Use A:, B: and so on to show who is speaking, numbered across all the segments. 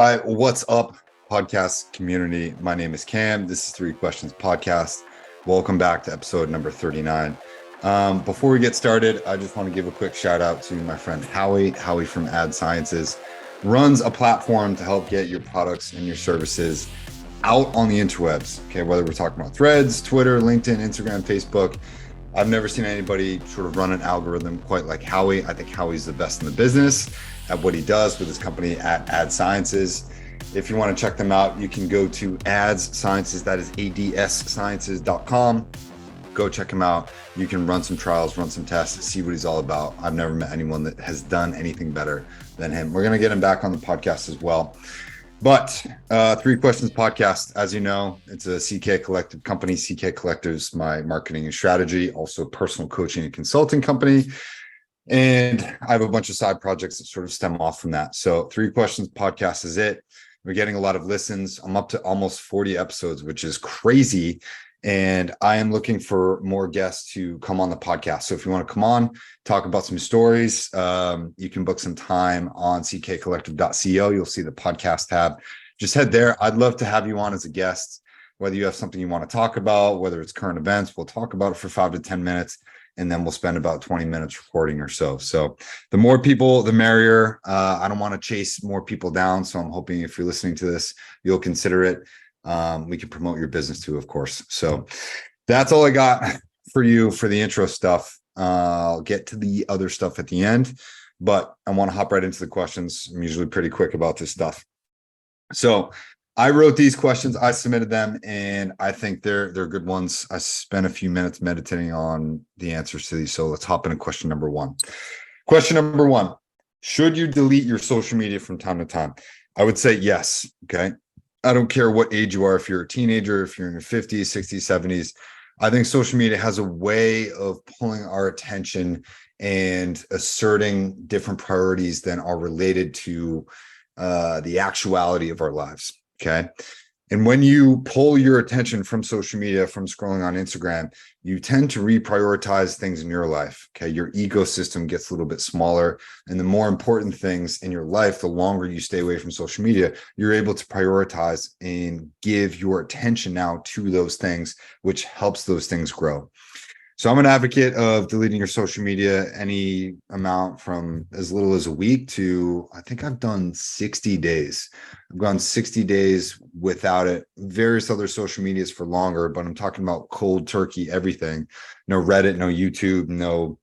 A: right, what's up, podcast community? My name is Cam. This is Three Questions Podcast. Welcome back to episode number 39. Before we get started, I just want to give a quick shout out to my friend Howie. Howie from Ad Sciences runs a platform to help get your products and your services out on the interwebs. Okay, whether we're talking about Threads, Twitter, LinkedIn, Instagram, Facebook. I've never seen anybody sort of run an algorithm quite like Howie. I think Howie's the best in the business at what he does with his company at Ad Sciences. If you want to check them out, you can go to Ads Sciences, that is adssciences.com. Go check him out. You can run some trials, run some tests, see what he's all about. I've never met anyone that has done anything better than him. We're going to get him back on the podcast as well. But Three Questions Podcast, as you know, it's a CK Collective company. CK Collective's my marketing and strategy, also personal coaching and consulting company. And I have a bunch of side projects that sort of stem off from that. So Three Questions Podcast is it. We're getting a lot of listens. I'm up to almost 40 episodes, which is crazy. And I am looking for more guests to come on the podcast. So if you want to come on, talk about some stories, you can book some time on ckcollective.co. You'll see the podcast tab. Just head there. I'd love to have you on as a guest, whether you have something you want to talk about, whether it's current events, we'll talk about it for 5 to 10 minutes. And then we'll spend about 20 minutes recording or so. So the more people, the merrier. I don't want to chase more people down. So I'm hoping if you're listening to this, you'll consider it. We can promote your business too, of course. So that's all I got for you for the intro stuff. I'll get to the other stuff at the end, but I want to hop right into the questions. I'm usually pretty quick about this stuff. So I wrote these questions, I submitted them, and I think they're good ones. I spent a few minutes meditating on the answers to these. So let's hop into question number one. Question number one, should you delete your social media from time to time? I would say yes, okay? I don't care what age you are, if you're a teenager, if you're in your 50s, 60s, 70s. I think social media has a way of pulling our attention and asserting different priorities than are related to the actuality of our lives. Okay. And when you pull your attention from social media, from scrolling on Instagram, you tend to reprioritize things in your life. Okay. Your ecosystem gets a little bit smaller. And the more important things in your life, the longer you stay away from social media, you're able to prioritize and give your attention now to those things, which helps those things grow. So I'm an advocate of deleting your social media any amount from as little as a week to, I think I've done 60 days. I've gone 60 days without it. Various other social medias for longer, but I'm talking about cold turkey, everything. No Reddit, no YouTube, no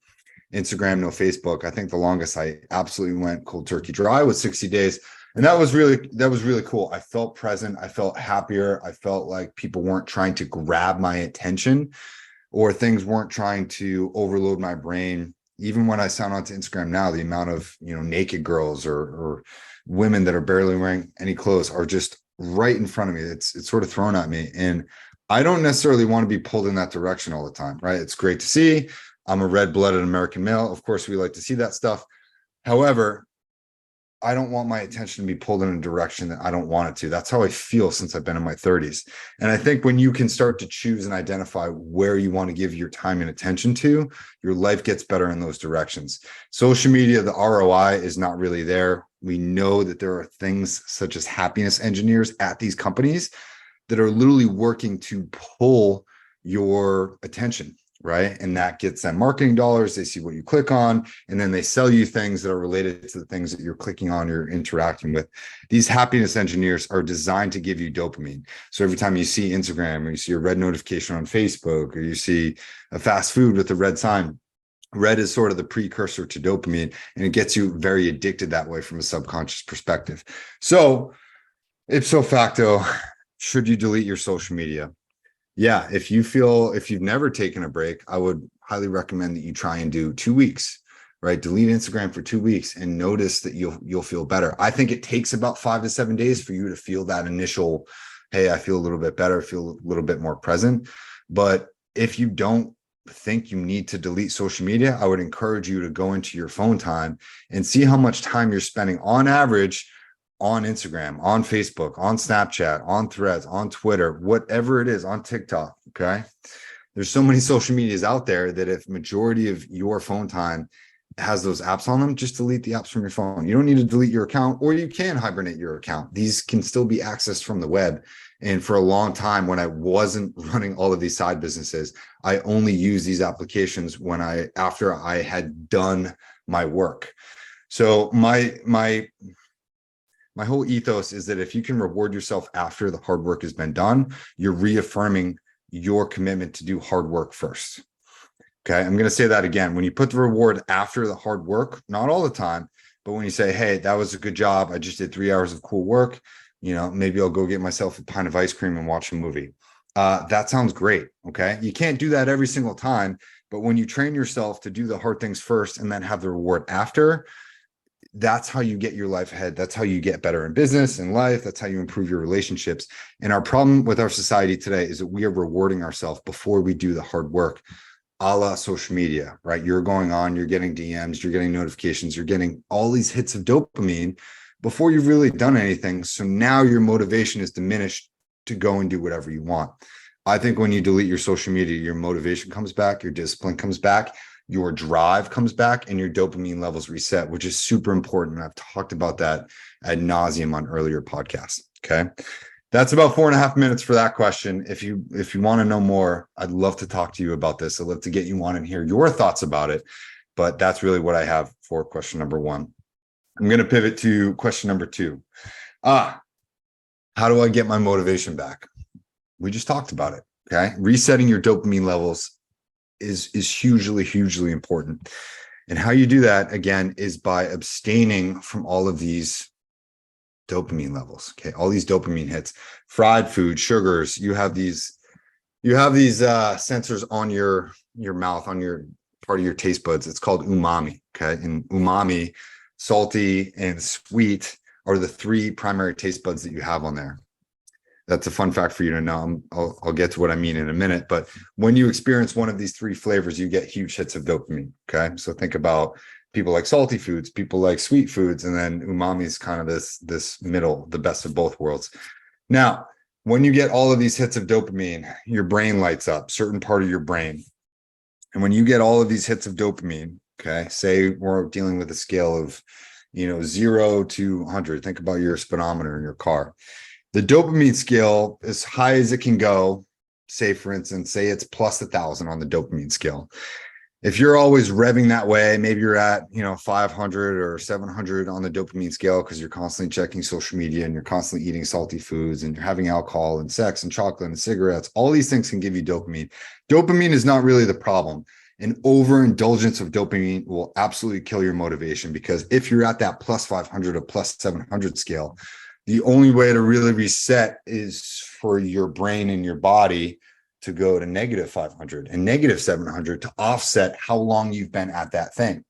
A: Instagram, no Facebook. I think the longest I absolutely went cold turkey dry was 60 days. And that was really cool. I felt present. I felt happier. I felt like people weren't trying to grab my attention, or things weren't trying to overload my brain. Even when I sign on to Instagram now, the amount of naked girls or women that are barely wearing any clothes are just right in front of me. It's sort of thrown at me, and I don't necessarily want to be pulled in that direction all the time. Right? It's great to see. I'm a red-blooded American male. Of course, we like to see that stuff. However, I don't want my attention to be pulled in a direction that I don't want it to. That's how I feel since I've been in my 30s. And I think when you can start to choose and identify where you want to give your time and attention to, your life gets better in those directions. Social media, the ROI is not really there. We know that there are things such as happiness engineers at these companies that are literally working to pull your attention. Right. And that gets them marketing dollars. They see what you click on, and then they sell you things that are related to the things that you're clicking on, you're interacting with. These happiness engineers are designed to give you dopamine. So every time you see Instagram, or you see a red notification on Facebook, or you see a fast food with a red sign, red is sort of the precursor to dopamine, and it gets you very addicted that way from a subconscious perspective. So ipso facto, should you delete your social media? Yeah, if you've never taken a break, I would highly recommend that you try and do 2 weeks, right? Delete Instagram for 2 weeks and notice that you'll feel better. I think it takes about 5 to 7 days for you to feel that initial, hey, I feel a little bit better, feel a little bit more present. But if you don't think you need to delete social media, I would encourage you to go into your phone time and see how much time you're spending on average on Instagram, on Facebook, on Snapchat, on Threads, on Twitter, whatever it is, on TikTok. Okay. There's so many social medias out there that if majority of your phone time has those apps on them, just delete the apps from your phone. You don't need to delete your account, or you can hibernate your account. These can still be accessed from the web. And for a long time, when I wasn't running all of these side businesses, I only used these applications after I had done my work. So my whole ethos is that if you can reward yourself after the hard work has been done, you're reaffirming your commitment to do hard work first. Okay, I'm going to say that again. When you put the reward after the hard work, not all the time, but when you say, hey, that was a good job, I just did 3 hours of cool work, maybe I'll go get myself a pint of ice cream and watch a movie. That sounds great. Okay, you can't do that every single time, but when you train yourself to do the hard things first and then have the reward after, that's how you get your life ahead. That's how you get better in business and life. That's how you improve your relationships. And our problem with our society today is that we are rewarding ourselves before we do the hard work, a la social media, right? You're going on, you're getting DMs, you're getting notifications, you're getting all these hits of dopamine before you've really done anything. So now your motivation is diminished to go and do whatever you want. I think when you delete your social media, your motivation comes back, your discipline comes back, your drive comes back, and your dopamine levels reset, which is super important. I've talked about that ad nauseum on earlier podcasts. Okay. That's about 4.5 minutes for that question. If you want to know more, I'd love to talk to you about this. I'd love to get you on and hear your thoughts about it. But that's really what I have for question number one. I'm going to pivot to question number two. How do I get my motivation back? We just talked about it. Okay. Resetting your dopamine levels is hugely important. And how you do that, again, is by abstaining from all of these dopamine levels. Okay. All these dopamine hits, fried food, sugars. You have these sensors on your mouth, on your part of your taste buds. It's called umami. Okay. And umami, salty and sweet, are the three primary taste buds that you have on there. That's a fun fact for you to know. I'll get to what I mean in a minute. But when you experience one of these three flavors, you get huge hits of dopamine. Okay. So think about people like salty foods, people like sweet foods, and then umami is kind of this middle, the best of both worlds. Now, when you get all of these hits of dopamine, your brain lights up, certain part of your brain. And when you get all of these hits of dopamine, okay, say we're dealing with a scale of, 0 to 100. Think about your speedometer in your car. The dopamine scale, as high as it can go, say, for instance, say it's plus 1,000 on the dopamine scale. If you're always revving that way, maybe you're at, 500 or 700 on the dopamine scale because you're constantly checking social media and you're constantly eating salty foods and you're having alcohol and sex and chocolate and cigarettes. All these things can give you dopamine. Dopamine is not really the problem. An overindulgence of dopamine will absolutely kill your motivation, because if you're at that plus 500 or plus 700 scale, the only way to really reset is for your brain and your body to go to negative 500 and negative 700 to offset how long you've been at that thing.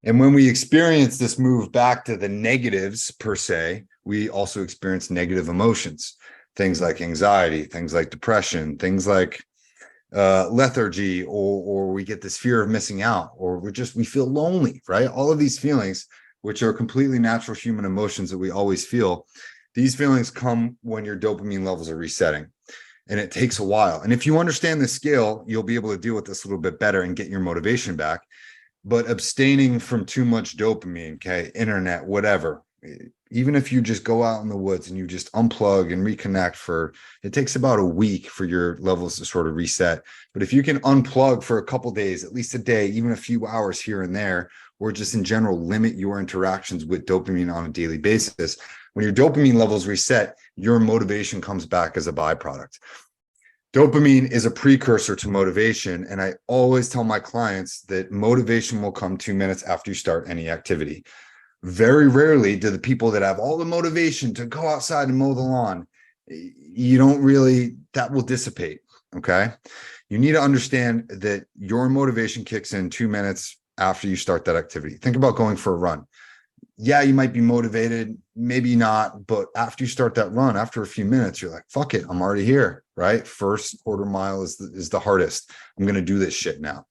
A: And when we experience this move back to the negatives per se, we also experience negative emotions, things like anxiety, things like depression, things like lethargy, or we get this fear of missing out, or we feel lonely, right? All of these feelings, which are completely natural human emotions that we always feel, these feelings come when your dopamine levels are resetting. And it takes a while. And if you understand the scale, you'll be able to deal with this a little bit better and get your motivation back. But abstaining from too much dopamine, okay, internet, whatever, even if you just go out in the woods and you just unplug and reconnect it takes about a week for your levels to sort of reset. But if you can unplug for a couple of days, at least a day, even a few hours here and there, or just in general, limit your interactions with dopamine on a daily basis, when your dopamine levels reset, your motivation comes back as a byproduct. Dopamine is a precursor to motivation. And I always tell my clients that motivation will come 2 minutes after you start any activity. Very rarely do the people that have all the motivation to go outside and mow the lawn, that will dissipate. Okay. You need to understand that your motivation kicks in 2 minutes after you start that activity. Think about going for a run. Yeah, you might be motivated, maybe not, but after you start that run, after a few minutes, you're like, fuck it, I'm already here, right? First quarter mile is the hardest. I'm going to do this shit now.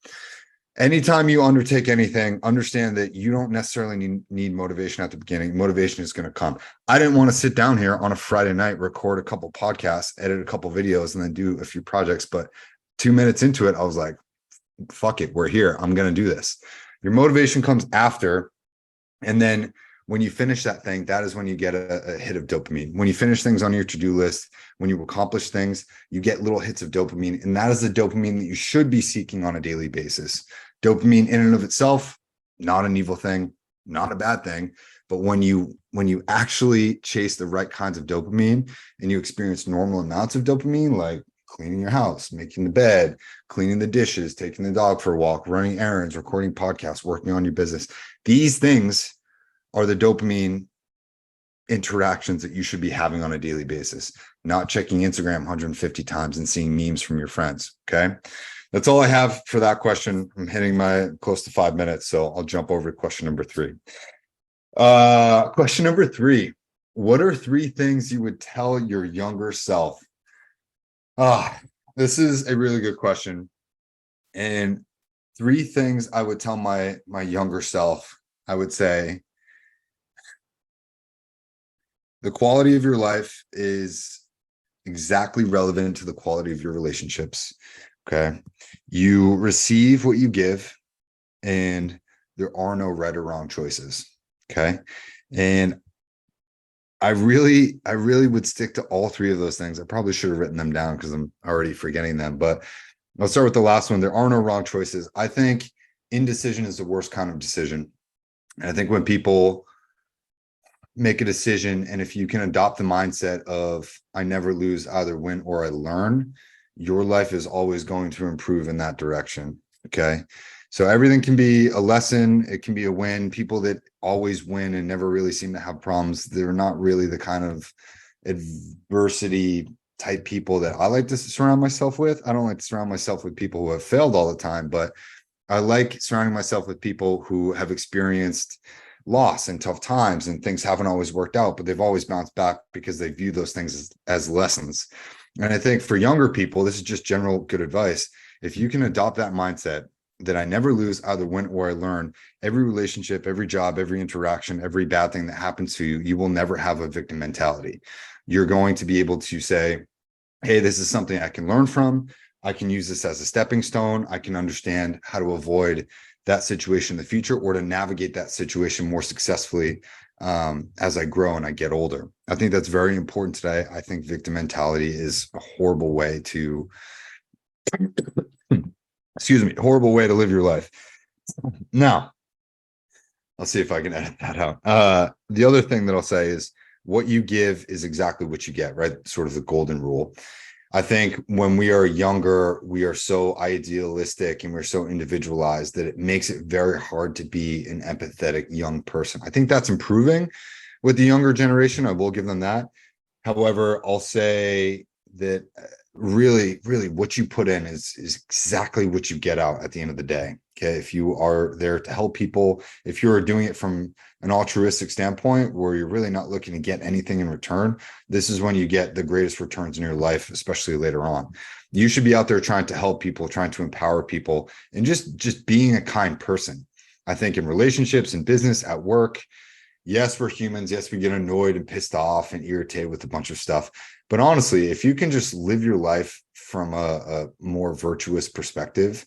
A: Anytime you undertake anything, understand that you don't necessarily need motivation at the beginning. Motivation is going to come. I didn't want to sit down here on a Friday night, record a couple podcasts, edit a couple videos, and then do a few projects. But 2 minutes into it, I was like, fuck it, we're here. I'm going to do this. Your motivation comes after. And then when you finish that thing, that is when you get a hit of dopamine. When you finish things on your to-do list, when you accomplish things, you get little hits of dopamine. And that is the dopamine that you should be seeking on a daily basis. Dopamine in and of itself, not an evil thing, not a bad thing. But when you actually chase the right kinds of dopamine and you experience normal amounts of dopamine, like cleaning your house, making the bed, cleaning the dishes, taking the dog for a walk, running errands, recording podcasts, working on your business, these things are the dopamine interactions that you should be having on a daily basis, not checking Instagram 150 times and seeing memes from your friends. Okay. That's all I have for that question. I'm hitting my close to 5 minutes, so I'll jump over to question number 3. Question number 3. What are 3 things you would tell your younger self? This is a really good question. And 3 things I would tell my younger self, I would say, the quality of your life is exactly relevant to the quality of your relationships. Okay. You receive what you give, and there are no right or wrong choices. Okay. And I really would stick to all 3 of those things. I probably should have written them down because I'm already forgetting them, but I'll start with the last one. There are no wrong choices. I think indecision is the worst kind of decision. And I think when people make a decision, and if you can adopt the mindset of I never lose, either win or I learn, your life is always going to improve in that direction. Okay. So everything can be a lesson, it can be a win. People that always win and never really seem to have problems, they're not really the kind of adversity type people that I like to surround myself with. I don't like to surround myself with people who have failed all the time, but I like surrounding myself with people who have experienced loss and tough times, and things haven't always worked out, but they've always bounced back because they view those things as lessons. And I think for younger people, this is just general good advice. If you can adopt that mindset that I never lose, either win or I learn, every relationship, every job, every interaction, every bad thing that happens to you, you will never have a victim mentality. You're going to be able to say, hey, this is something I can learn from. I can use this as a stepping stone. I can understand how to avoid that situation in the future, or to navigate that situation more successfully as I grow and I get older. I think that's very important today. I think victim mentality is a horrible way to, horrible way to live your life. Now, I'll see if I can edit that out. The other thing that I'll say is what you give is exactly what you get, right? Sort of the golden rule. I think when we are younger, we are so idealistic and we're so individualized that it makes it very hard to be an empathetic young person. I think that's improving with the younger generation. I will give them that. However, I'll say that really what you put in is exactly what you get out at the end of the day. Okay. If you are there to help people, if you're doing it from an altruistic standpoint where you're really not looking to get anything in return, this is when you get the greatest returns in your life, especially later on. You should be out there trying to help people, trying to empower people, and just being a kind person. I think in relationships, in business, at work, yes, we're humans. Yes, we get annoyed and pissed off and irritated with a bunch of stuff. But honestly, if you can just live your life from a more virtuous perspective,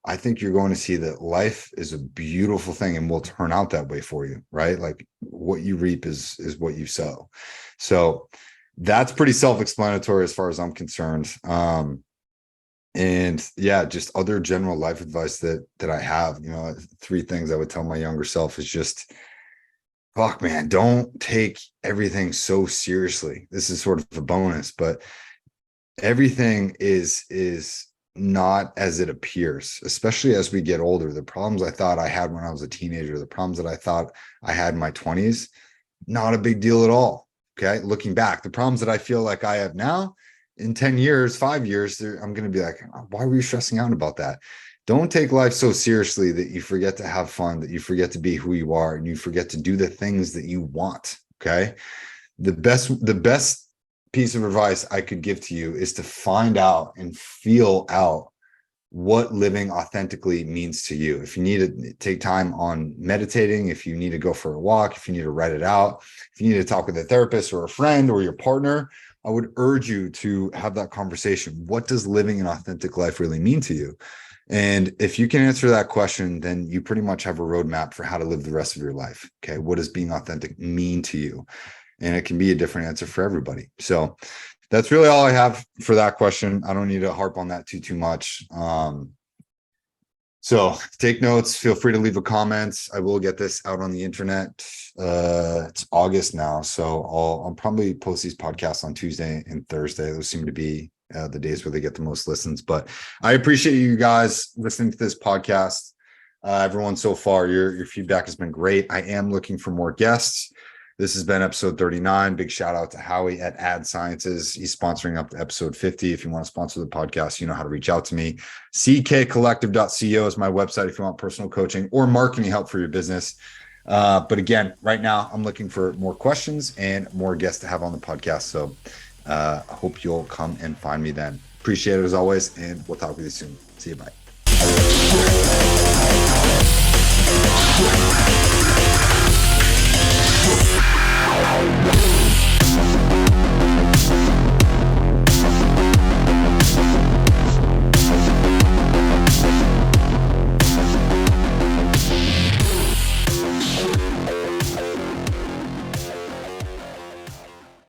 A: I think you're going to see that life is a beautiful thing and will turn out that way for you, right? Like what you reap is what you sow. So that's pretty self-explanatory as far as I'm concerned. And yeah, just other general life advice that I have, 3 things I would tell my younger self is just, fuck, man, don't take everything so seriously. This is sort of a bonus, but everything is not as it appears, especially as we get older. The problems I thought I had when I was a teenager, the problems that I thought I had in my 20s, not a big deal at all. Okay. Looking back, the problems that I feel like I have now, in 10 years, 5 years, I'm going to be like, why were you stressing out about that? Don't take life so seriously that you forget to have fun, that you forget to be who you are, and you forget to do the things that you want. Okay. The best piece of advice I could give to you is to find out and feel out what living authentically means to you. If you need to take time on meditating, if you need to go for a walk, if you need to write it out, if you need to talk with a therapist or a friend or your partner, I would urge you to have that conversation. What does living an authentic life really mean to you? And if you can answer that question, then you pretty much have a roadmap for how to live the rest of your life. Okay. What does being authentic mean to you? And it can be a different answer for everybody. So that's really all I have for that question. I don't need to harp on that too much. So take notes. Feel free to leave a comment. I will get this out on the internet. It's August now, so I'll probably post these podcasts on Tuesday and Thursday. Those seem to be the days where they get the most listens. But I appreciate you guys listening to this podcast. Everyone so far, your feedback has been great. I am looking for more guests. This has been episode 39. Big shout out to Howie at Ad Sciences. He's sponsoring up to episode 50. If you want to sponsor the podcast, you know how to reach out to me. ckcollective.co is my website if you want personal coaching or marketing help for your business. But again, right now, I'm looking for more questions and more guests to have on the podcast. So I hope you'll come and find me then. Appreciate it as always, and we'll talk with you soon. See you. Bye.